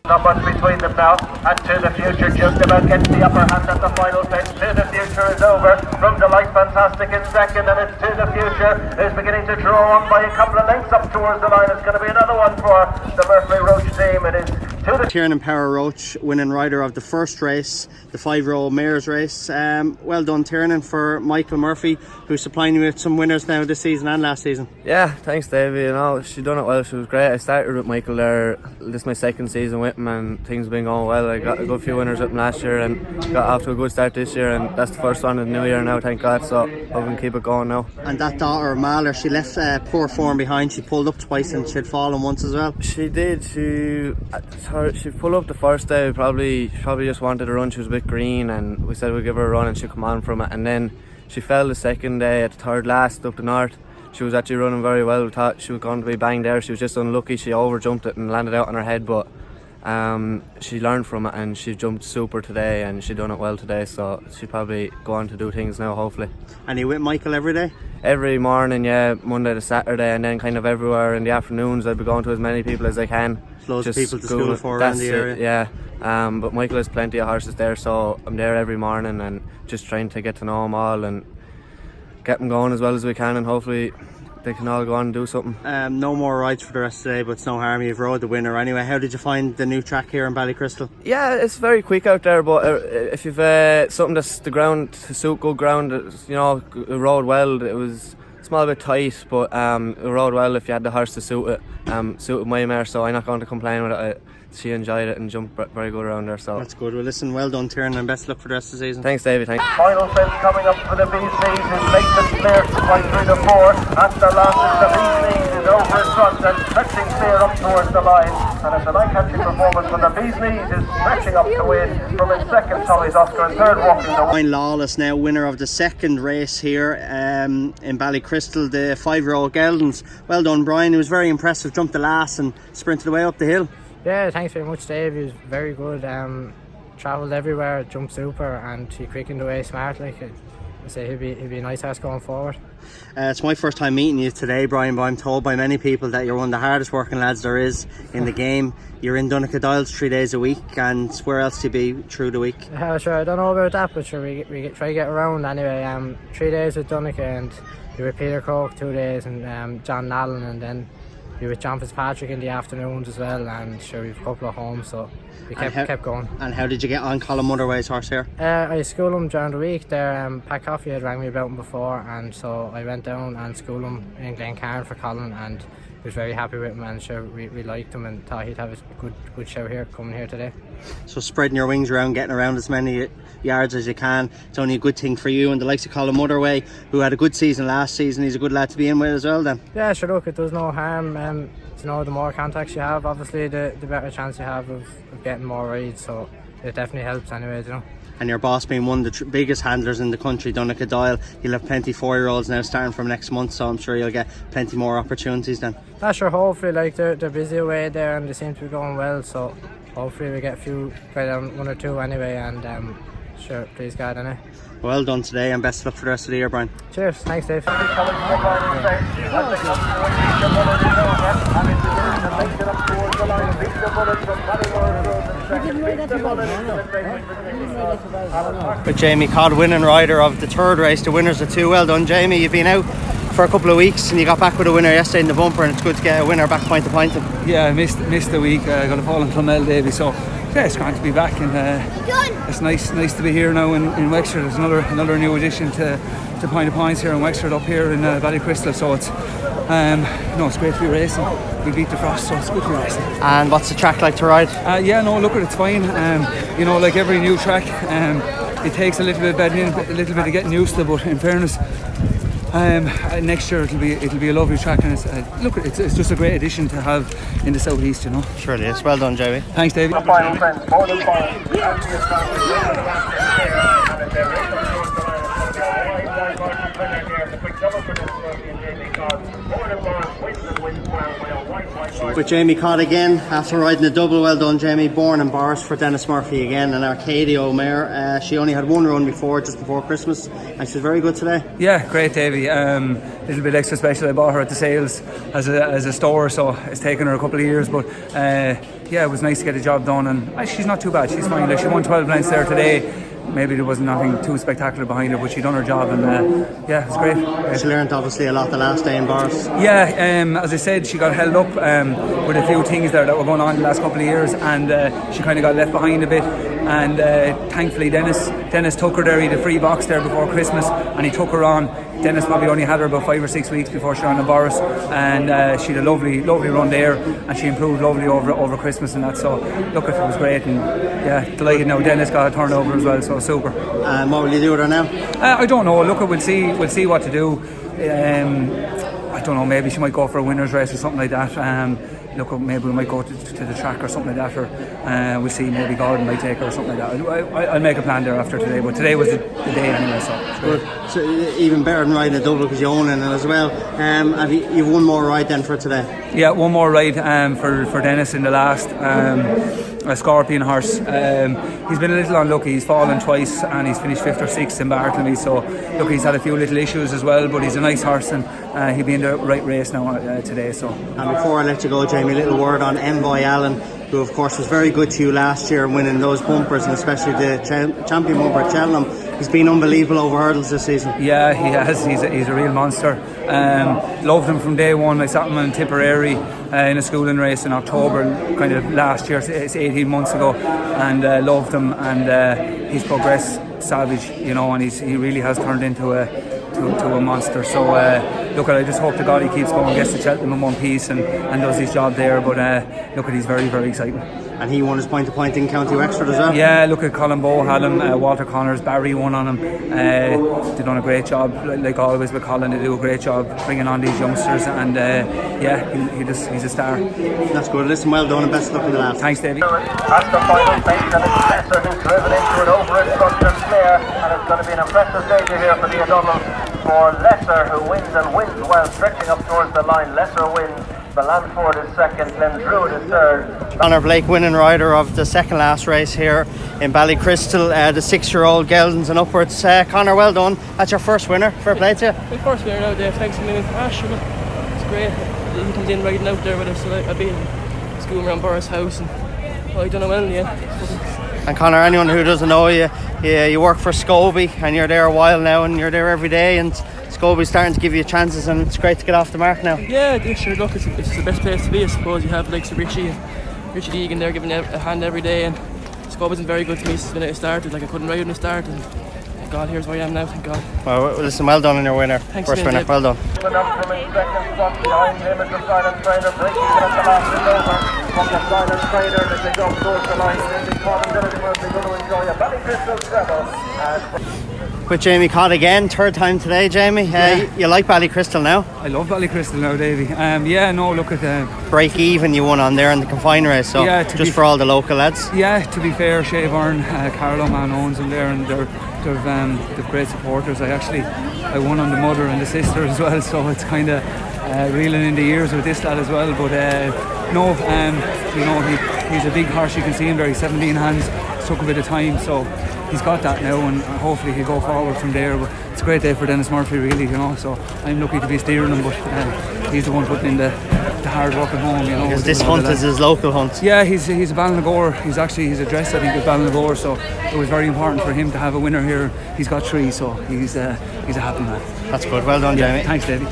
Not much between them now, and To The Future just about gets the upper hand at the final fence. To The Future is over, from Delight Fantastic in second, and it's To The Future is beginning to draw on by a couple of lengths up towards the line. It's going to be another one for the Murphy Roach team. It is To The Tiernan Power Roach, winning rider of the first race, the 5-year-old mares race. Well done, Tiernan, for Michael Murphy, who's supplying you with some winners now this season and last season. Yeah, thanks Davey. You know, she done it well. She was great. I started with Michael there. This is my second season with him, and things have been going well. I got a good few winners with him last year and got off to a good start this year, and that's the first one in the new year now, thank God. So I can keep it going now. And that daughter Mahler, she left poor form behind. She pulled up twice and she'd fallen once as well. She did. She pulled up the first day. Probably just wanted to run. She was a bit green, and we said we'd give her a run and she'd come on from it. And then she fell the second day at the third last up the north. She was actually running very well. We thought she was going to be banged there. She was just unlucky. She over jumped it and landed out on her head, but she learned from it and she jumped super today and she done it well today, so she'll probably go on to do things now, hopefully. And you with Michael every day? Every morning, yeah, Monday to Saturday, and then kind of everywhere in the afternoons. I'll be going to as many people as I can. Loads of people to school for around the area. Yeah, but Michael has plenty of horses there, so I'm there every morning and just trying to get to know them all and get them going as well as we can, and hopefully they can all go on and do something. No more rides for the rest of the day, but it's no harm, you've rode the winner anyway. How did you find the new track here in Ballycrystal? Yeah, it's very quick out there, but if you've something that's the ground to suit good ground, you know, it rode well. It was a small bit tight, but it rode well if you had the horse to suit it. Suited my mare, so I'm not going to complain with it. She enjoyed it and jumped very good around there. So that's good. Well, listen, well done, Tiernan, and best luck for the rest of the season. Thanks, Davey. Thanks. final fence coming up for the Bees Knees is Nathan Clear right through the 4. At the last is the Bees Knees is over in front and stretching clear up towards the line. And it's an eye-catching performance when the Bees Knees is stretching up to win from his second Tommy's Oscar and third walking the Brian Lawless now winner of the second race here in Ballycrystal, the 5-year-old Geldens. Well done, Brian. It was very impressive. Jumped the last and sprinted away up the hill. Yeah, thanks very much, Dave. He was very good. Travelled everywhere, jumped super, and he quickened away smart. Like I say, he'll be a nice horse going forward. It's my first time meeting you today, Brian, but I'm told by many people that you're one of the hardest working lads there is in the game. You're in Donegal 3 days a week, and where else do you be through the week? Sure, I don't know about that, but sure, we try to get around anyway. 3 days with Donegal, and you're with Peter Coke 2 days, and John Nallen, and then you're with John Fitzpatrick in the afternoons as well, and sure, we've a couple of homes, so we kept going. And how did you get on Colin Motherway's horse here? I schooled him during the week there. Pat Coffey had rang me about him before, and so I went down and schooled him in Glencairn for Colin, and was very happy with him, and sure, we liked him and thought he'd have a good show here coming here today. So spreading your wings around, getting around as many yards as you can, it's only a good thing for you. And the likes of Colin Motherway, who had a good season last season, he's a good lad to be in with as well then. Yeah, sure, look, it does no harm. You know, the more contacts you have, obviously the better chance you have of getting more rides, so it definitely helps anyway, you know. And your boss being one of the biggest handlers in the country, Donegal, you'll have plenty 4-year-olds now starting from next month, so I'm sure you'll get plenty more opportunities then. Sure, hopefully, like they're busy away there and they seem to be going well, so hopefully we get a few, right on 1 or 2 anyway, and sure, please God, innit. Well done today, and best of luck for the rest of the year, Brian. Cheers, thanks Dave. With Jamie Codd, winning rider of the third race, the winners of 2. Well done, Jamie. You've been out for a couple of weeks and you got back with a winner yesterday in the bumper, and it's good to get a winner back point to point. Yeah, I missed the week. I got a fall in Clonmel, Davey, so yeah, it's great to be back, and it's nice to be here now in Wexford. There's another new addition to Point of Points here in Wexford, up here in Ballycrystal, so it's it's great to be racing. We beat the frost, so it's good to be racing. And what's the track like to ride? It's fine. Like every new track, it takes a little bit of bedding in, a little bit of getting used to, but in fairness, next year it'll be a lovely track, and it's just a great addition to have in the southeast, you know. Surely it's well done, Jamie. Thanks, David. The final fence, more than 5. The quick double for this Jamie Codd. More than 5 wins and wins well by a wide With Jamie Cott again, after riding a double. Well done, Jamie. Bourne and Boris for Dennis Murphy again, and Arcadia O'Mare. She only had one run before, just before Christmas, and she's very good today. Yeah, great, Davy. Little bit extra special. I bought her at the sales as a store, so it's taken her a couple of years, but yeah, it was nice to get the job done, and she's not too bad. She's fine. Like, she won 12 lengths there today. Maybe there wasn't nothing too spectacular behind her, but she done her job, and yeah, it was great. She learned obviously a lot the last day in Boris. Yeah, as I said, she got held up with a few things there that were going on the last couple of years, and she kind of got left behind a bit. And thankfully Dennis took her there. He had a free box there before Christmas, and he took her on. Dennis probably only had her about 5 or 6 weeks before she ran the Boris, and she had a lovely run there, and she improved lovely over Christmas and that. So look, it was great, and yeah, delighted now Dennis got a turnover as well, so super. And what will you do with her now? I don't know. Look, we'll see what to do. I don't know, maybe she might go for a winner's race or something like that. Look, maybe we might go to the track or something like that, or we'll see, maybe Gordon might take her or something like that. I'll make a plan there after today, but today was the day anyway, so it's good. So even better than riding a double because you own it as well. Have you've one more ride then for today? Yeah, one more ride for Dennis in the last. A Scorpion horse. He's been a little unlucky. He's fallen twice and he's finished 5th or 6th in Bartleby. So look, he's had a few little issues as well, but he's a nice horse, and he'll be in the right race now today. So. And before I let you go, Jamie, a little word on Envoy Allen, who of course was very good to you last year, winning those bumpers, and especially the champion bumper at Cheltenham. He's been unbelievable over hurdles this season. Yeah, he has. He's a real monster. Loved him from day one. I sat him in Tipperary in a schooling race in October, kind of last year. It's 18 months ago, and loved him. And he's progressed savage, you know, and he really has turned into a monster. So look, I just hope to God he keeps going, gets to Cheltenham in one piece, and does his job there. But look, he's very, very exciting. And he won his point-to-point in County Wexford as well. Yeah, look at Colin Bowe had him, Walter Connors, Barry won on him. They done a great job, like always with Colin. They do a great job bringing on these youngsters, and yeah, he's a star. That's good. Listen, well done, and best of luck in the last. Thanks, Davey. At the final pace, and it's Lesser who's driven into it over instructor's flare, and it's going to be an impressive danger here for the O'Donnell. For Lesser, who wins while stretching up towards the line. Lesser wins. Ballanford is second, Glen Druid is third. Conor Blake, winning rider of the second last race here in Ballycrystal, the 6-year-old Geldons and upwards. Conor, well done. That's your first winner. Fair play to you. My first winner now, Dave. Thanks a million. It's great. He comes in riding out there with us, so I'll be schooling around Boris' house, and I done well in the end. And Conor, anyone who doesn't know you, you work for Scobie, and you're there a while now, and you're there every day, and Scobie's starting to give you chances, and it's great to get off the mark now. Yeah, sure. Look, it's the best place to be, I suppose. You have like Richie Egan there giving a hand every day, and Scobie's been very good to me since when I started. Like, I couldn't ride when I started, and thank God, here's where I am now. Thank God. Well, listen, well done on your winner. Thanks, first winner. Well done. Up from his second spot behind him is the silent trader, breaking even at the last is over. From the silent trader as they go towards the line, David Cott and Dennis Murphy going to enjoy a Ballycrystal treble. With Jamie Cott again, third time today, Jamie. You like Ballycrystal now? I love Ballycrystal now, Davey. Yeah, no, look at break even you won on there in the confine race, so yeah, just for all the local lads. Yeah, to be fair, Shea Byrne, Carol O'Man owns them there, and they're great supporters. I won on the mother and the sister as well, so it's kind of reeling in the ears with this lad as well. But no, you know, he's a big horse. You can see him there. He's 17 hands. It took a bit of time, so he's got that now, and hopefully he'll go forward from there. But it's a great day for Dennis Murphy, really, you know. So I'm lucky to be steering him, but he's the one putting in the hard work at home, you know. Because this hunt is his local hunt. Yeah, he's a Ballinagore. He's addressed, I think, with Ballinagore, so it was very important for him to have a winner here. He's got 3, so he's a happy man. That's good. Well done, Jamie. Thanks, Davey.